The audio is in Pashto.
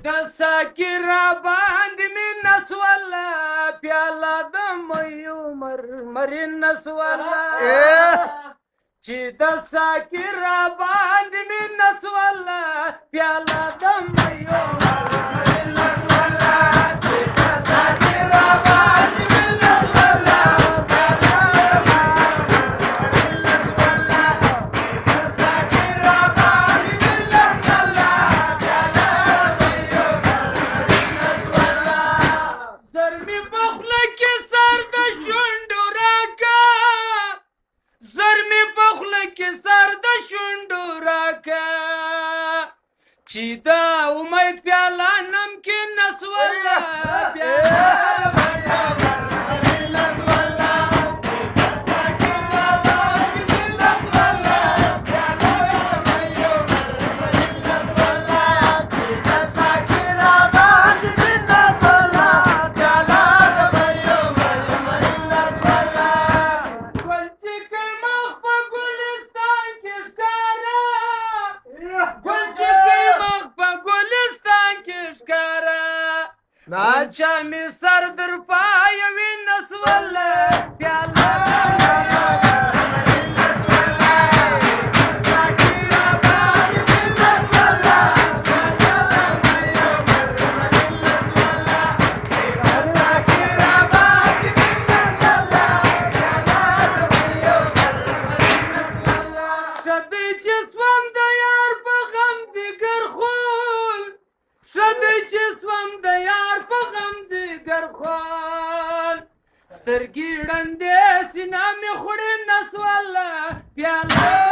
د ساقي را باندې مې نسوله پیاله د میو مرمرین نسوله چې د ساقي را باندې مې نسوله پیاله د میو مرمرین نسوله چې د ساقي را باندې مې نسوله چې دا امید پیاله نمکین نسوله چا می سر در پای وی نسوله پیاله سترګې ړندې سینه مې خوړې نسوله پیاله